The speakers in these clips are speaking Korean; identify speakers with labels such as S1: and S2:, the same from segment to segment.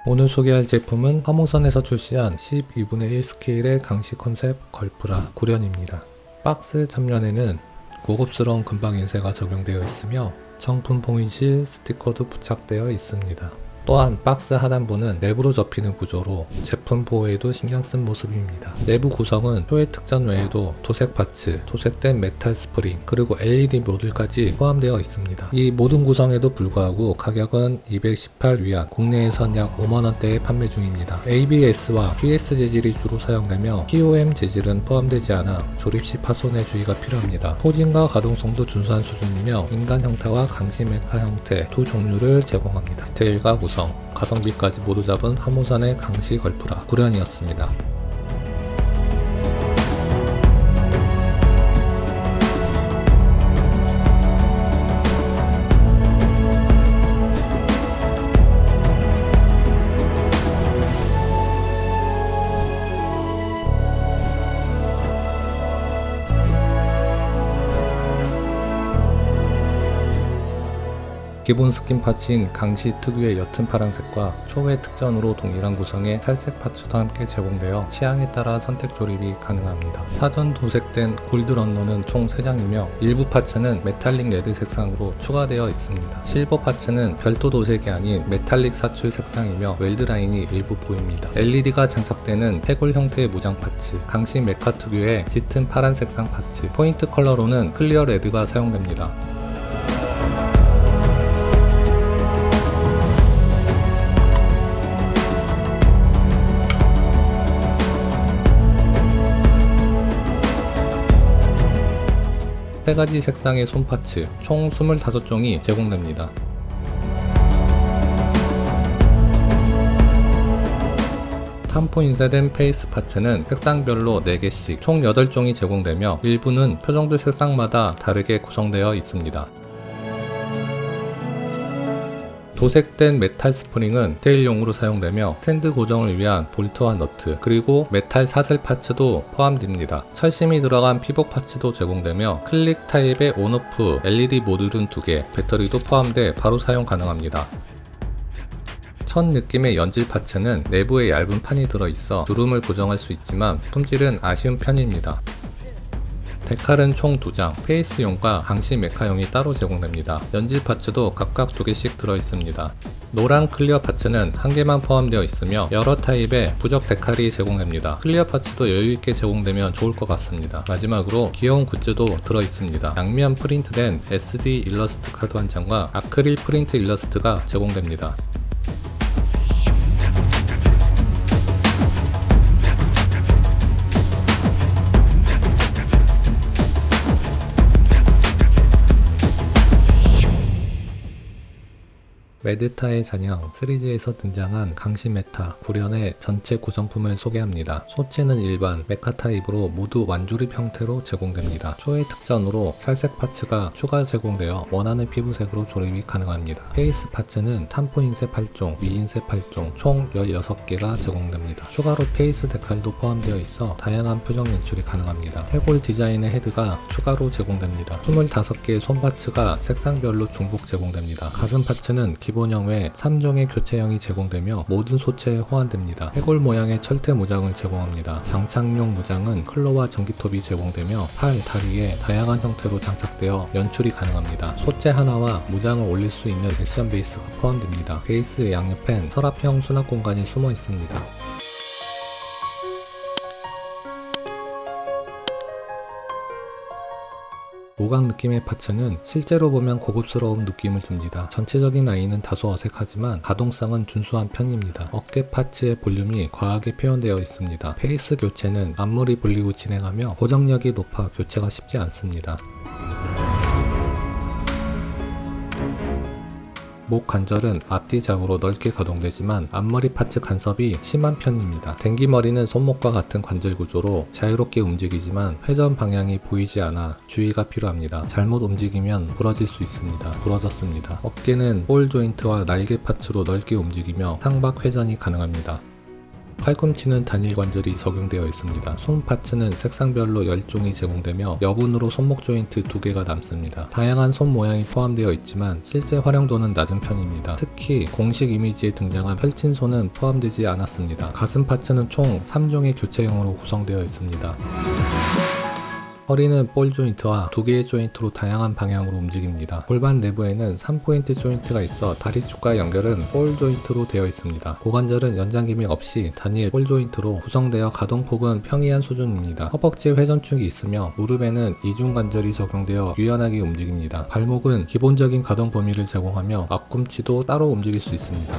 S1: 오늘 소개할 제품은 화모선에서 출시한 12분의 1 스케일의 강시 컨셉 걸프라 9련입니다. 박스 잡면에는 고급스러운 금방 인쇄가 적용되어 있으며 정품 봉인실 스티커도 부착되어 있습니다. 또한 박스 하단부는 내부로 접히는 구조로 제품 보호에도 신경쓴 모습입니다. 내부 구성은 표의 특전 외에도 도색 파츠, 도색된 메탈 스프링, 그리고 LED 모듈까지 포함되어 있습니다. 이 모든 구성에도 불구하고 가격은 218위안, 국내에선 약 5만원대에 판매 중입니다. ABS와 PS 재질이 주로 사용되며 POM 재질은 포함되지 않아 조립 시 파손에 주의가 필요합니다. 포징과 가동성도 준수한 수준이며 인간 형태와 강시 메카 형태 두 종류를 제공합니다. 디테일과 구성, 가성비까지 모두 잡은 화모선의 강시 걸프라 9련이었습니다. 기본 스킨 파츠인 강시 특유의 옅은 파란색과 초회 특전으로 동일한 구성의 살색 파츠도 함께 제공되어 취향에 따라 선택 조립이 가능합니다. 사전 도색된 골드 런너는 총 3장이며 일부 파츠는 메탈릭 레드 색상으로 추가되어 있습니다. 실버 파츠는 별도 도색이 아닌 메탈릭 사출 색상이며 웰드 라인이 일부 보입니다. LED가 장착되는 해골 형태의 무장 파츠, 강시 메카 특유의 짙은 파란 색상 파츠, 포인트 컬러로는 클리어 레드가 사용됩니다. 세 가지 색상의 손 파츠, 총 25종이 제공됩니다. 탐포 인쇄된 페이스 파츠는 색상별로 4개씩 총 8종이 제공되며 일부는 표정들 색상마다 다르게 구성되어 있습니다. 도색된 메탈 스프링은 디테일용으로 사용되며 스탠드 고정을 위한 볼트와 너트, 그리고 메탈 사슬 파츠도 포함됩니다. 철심이 들어간 피복 파츠도 제공되며 클릭 타입의 온오프 LED 모듈은 2개, 배터리도 포함돼 바로 사용 가능합니다. 첫 느낌의 연질 파츠는 내부에 얇은 판이 들어있어 주름을 고정할 수 있지만 품질은 아쉬운 편입니다. 데칼은 총 2장, 페이스용과 강시 메카용이 따로 제공됩니다. 연질 파츠도 각각 2개씩 들어있습니다. 노란 클리어 파츠는 1개만 포함되어 있으며 여러 타입의 부적 데칼이 제공됩니다. 클리어 파츠도 여유있게 제공되면 좋을 것 같습니다. 마지막으로 귀여운 굿즈도 들어있습니다. 양면 프린트된 SD 일러스트 카드 한 장과 아크릴 프린트 일러스트가 제공됩니다. 메드타의 잔영 시리즈에서 등장한 강시 메타 9련의 전체 구성품을 소개합니다. 소체는 일반 메카 타입으로 모두 완조립 형태로 제공됩니다. 초회 특전으로 살색 파츠가 추가 제공되어 원하는 피부색으로 조립이 가능합니다. 페이스 파츠는 탐포 인쇄 8종, 미인쇄 8종, 총 16개가 제공됩니다. 추가로 페이스 데칼도 포함되어 있어 다양한 표정 연출이 가능합니다. 해골 디자인의 헤드가 추가로 제공됩니다. 25개의 손 파츠가 색상별로 중복 제공됩니다. 가슴 파츠는 기본형 외 3종의 교체형이 제공되며 모든 소체에 호환됩니다. 해골 모양의 철퇴 무장을 제공합니다. 장착용 무장은 클로와 전기톱이 제공되며 팔, 다리에 다양한 형태로 장착되어 연출이 가능합니다. 소체 하나와 무장을 올릴 수 있는 액션 베이스가 포함됩니다. 베이스 양옆엔 서랍형 수납 공간이 숨어 있습니다. 모각 느낌의 파츠는 실제로 보면 고급스러운 느낌을 줍니다. 전체적인 라인은 다소 어색하지만 가동성은 준수한 편입니다. 어깨 파츠의 볼륨이 과하게 표현되어 있습니다. 페이스 교체는 앞머리 불리고 진행하며 고정력이 높아 교체가 쉽지 않습니다. 목 관절은 앞뒤 좌우로 넓게 가동되지만 앞머리 파츠 간섭이 심한 편입니다. 댕기머리는 손목과 같은 관절 구조로 자유롭게 움직이지만 회전 방향이 보이지 않아 주의가 필요합니다. 잘못 움직이면 부러질 수 있습니다. 부러졌습니다. 어깨는 볼 조인트와 날개 파츠로 넓게 움직이며 상박 회전이 가능합니다. 팔꿈치는 단일 관절이 적용되어 있습니다. 손 파츠는 색상별로 10종이 제공되며 여분으로 손목 조인트 2개가 남습니다. 다양한 손 모양이 포함되어 있지만 실제 활용도는 낮은 편입니다. 특히 공식 이미지에 등장한 펼친 손은 포함되지 않았습니다. 가슴 파츠는 총 3종의 교체형으로 구성되어 있습니다. 허리는 볼 조인트와 2개의 조인트로 다양한 방향으로 움직입니다. 골반 내부에는 3포인트 조인트가 있어 다리 축과 연결은 볼 조인트로 되어 있습니다. 고관절은 연장 기믹 없이 단일 볼 조인트로 구성되어 가동폭은 평이한 수준입니다. 허벅지에 회전축이 있으며 무릎에는 이중관절이 적용되어 유연하게 움직입니다. 발목은 기본적인 가동 범위를 제공하며 앞꿈치도 따로 움직일 수 있습니다.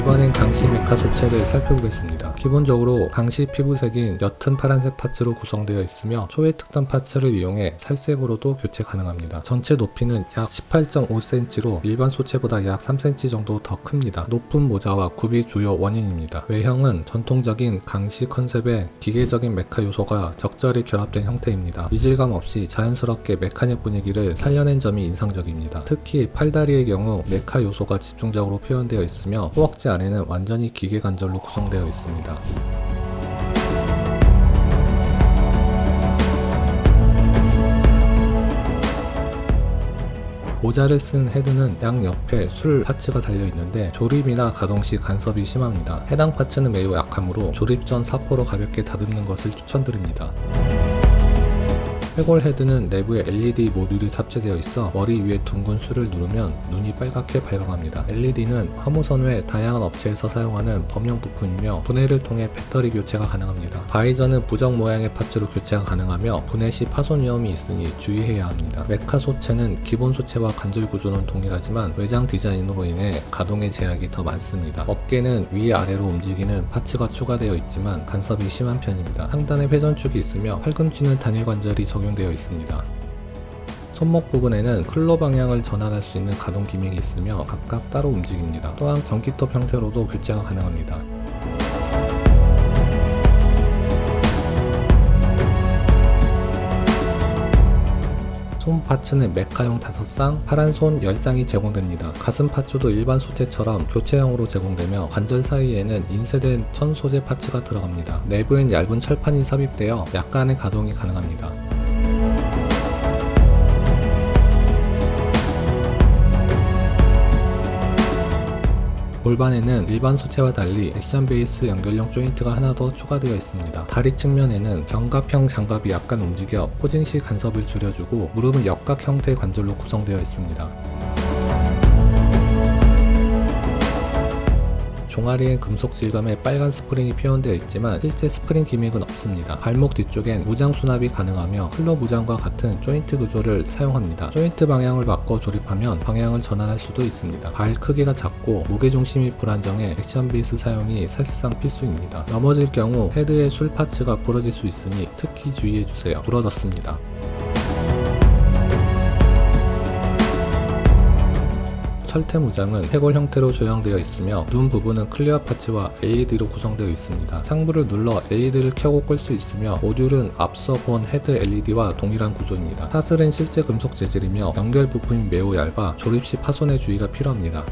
S1: 이번엔 강시 메카 소체를 살펴보겠습니다. 기본적으로 강시 피부색인 옅은 파란색 파츠로 구성되어 있으며 초회 특단 파츠를 이용해 살색으로도 교체 가능합니다. 전체 높이는 약 18.5cm로 일반 소체보다 약 3cm 정도 더 큽니다. 높은 모자와 굽이 주요 원인입니다. 외형은 전통적인 강시 컨셉에 기계적인 메카 요소가 적절히 결합된 형태입니다. 이질감 없이 자연스럽게 메카닉 분위기를 살려낸 점이 인상적입니다. 특히 팔다리의 경우 메카 요소가 집중적으로 표현되어 있으며 허벅지 안에는 완전히 기계 관절로 구성되어 있습니다. 모자를 쓴 헤드는 양옆에 술 파츠가 달려있는데 조립이나 가동 시 간섭이 심합니다. 해당 파츠는 매우 약하므로 조립 전 사포로 가볍게 다듬는 것을 추천드립니다. 해골 헤드는 내부에 LED 모듈이 탑재되어 있어 머리 위에 둥근 술을 누르면 눈이 빨갛게 발광합니다. LED는 화무선 외 다양한 업체에서 사용하는 범용 부품이며 분해를 통해 배터리 교체가 가능합니다. 바이저는 부적 모양의 파츠로 교체가 가능하며 분해 시 파손 위험이 있으니 주의해야 합니다. 메카 소체는 기본 소체와 관절 구조는 동일하지만 외장 디자인으로 인해 가동의 제약이 더 많습니다. 어깨는 위아래로 움직이는 파츠가 추가되어 있지만 간섭이 심한 편입니다. 상단에 회전축이 있으며 팔꿈치는 단일 관절이 적용되어 있습니다. 손목 부분에는 클로 방향을 전환할 수 있는 가동 기믹이 있으며 각각 따로 움직입니다. 또한 전기톱 형태로도 교체가 가능합니다. 손 파츠는 메카용 5쌍, 파란 손 10쌍이 제공됩니다. 가슴 파츠도 일반 소재처럼 교체형으로 제공되며 관절 사이에는 인쇄된 천 소재 파츠가 들어갑니다. 내부엔 얇은 철판이 삽입되어 약간의 가동이 가능합니다. 골반에는 일반 소체와 달리 액션 베이스 연결용 조인트가 하나 더 추가되어 있습니다. 다리 측면에는 견갑형 장갑이 약간 움직여 포징 시 간섭을 줄여주고 무릎은 역각 형태의 관절로 구성되어 있습니다. 종아리엔 금속 질감의 빨간 스프링이 표현되어 있지만 실제 스프링 기믹은 없습니다. 발목 뒤쪽엔 무장 수납이 가능하며 클로 무장과 같은 조인트 구조를 사용합니다. 조인트 방향을 바꿔 조립하면 방향을 전환할 수도 있습니다. 발 크기가 작고 무게중심이 불안정해 액션 베이스 사용이 사실상 필수입니다. 넘어질 경우 헤드의 술 파츠가 부러질 수 있으니 특히 주의해주세요. 부러졌습니다. 철퇴 무장은 해골 형태로 조형되어 있으며 눈 부분은 클리어 파츠와 LED로 구성되어 있습니다. 상부를 눌러 LED를 켜고 끌 수 있으며 모듈은 앞서 본 헤드 LED와 동일한 구조입니다. 사슬은 실제 금속 재질이며 연결 부품이 매우 얇아 조립 시 파손에 주의가 필요합니다.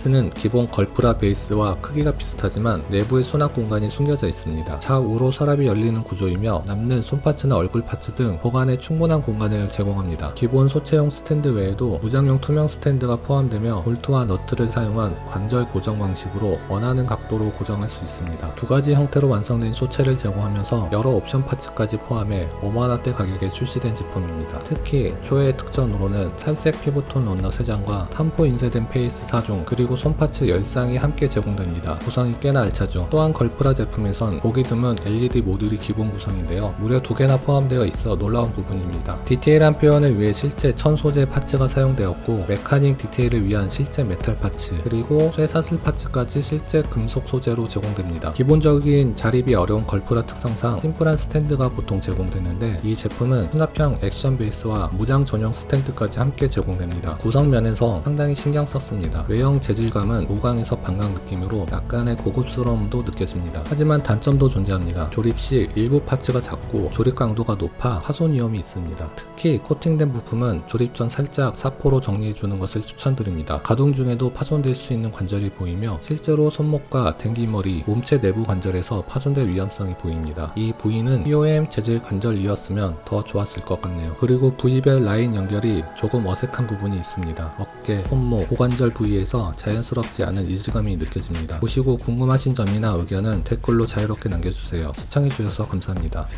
S1: 베이스는 기본 걸프라 베이스와 크기가 비슷하지만 내부에 수납 공간이 숨겨져 있습니다. 좌우로 서랍이 열리는 구조이며 남는 손파츠나 얼굴 파츠 등 보관에 충분한 공간을 제공합니다. 기본 소체용 스탠드 외에도 무장용 투명 스탠드가 포함되며 볼트와 너트를 사용한 관절 고정 방식으로 원하는 각도로 고정할 수 있습니다. 두 가지 형태로 완성된 소체를 제공하면서 여러 옵션 파츠까지 포함해 5만원대 가격에 출시된 제품입니다. 특히 초회의 특전으로는 살색 피부톤 런너 3장과 탐포 인쇄된 페이스 4종 그리고 손파츠 10쌍이 함께 제공됩니다. 구성이 꽤나 알차죠. 또한 걸프라 제품에선 보기 드문 LED 모듈이 기본 구성인데요. 무려 2개나 포함되어 있어 놀라운 부분입니다. 디테일한 표현을 위해 실제 천 소재 파츠가 사용되었고 메카닉 디테일을 위한 실제 메탈 파츠 그리고 쇠사슬 파츠까지 실제 금속 소재로 제공됩니다. 기본적인 자립이 어려운 걸프라 특성상 심플한 스탠드가 보통 제공되는데 이 제품은 수납형 액션 베이스와 무장 전용 스탠드까지 함께 제공됩니다. 구성면에서 상당히 신경 썼습니다. 외형 재질감은 오강에서 반강 느낌으로 약간의 고급스러움도 느껴집니다. 하지만 단점도 존재합니다. 조립 시 일부 파츠가 작고 조립 강도가 높아 파손 위험이 있습니다. 특히 코팅된 부품은 조립 전 살짝 사포로 정리해주는 것을 추천드립니다. 가동 중에도 파손될 수 있는 관절이 보이며 실제로 손목과 댕기머리, 몸체 내부 관절에서 파손될 위험성이 보입니다. 이 부위는 POM 재질 관절이었으면 더 좋았을 것 같네요. 그리고 부위별 라인 연결이 조금 어색한 부분이 있습니다. 어깨, 손목, 고관절 부위에서 자연스럽지 않은 이질감이 느껴집니다. 보시고 궁금하신 점이나 의견은 댓글로 자유롭게 남겨주세요. 시청해주셔서 감사합니다.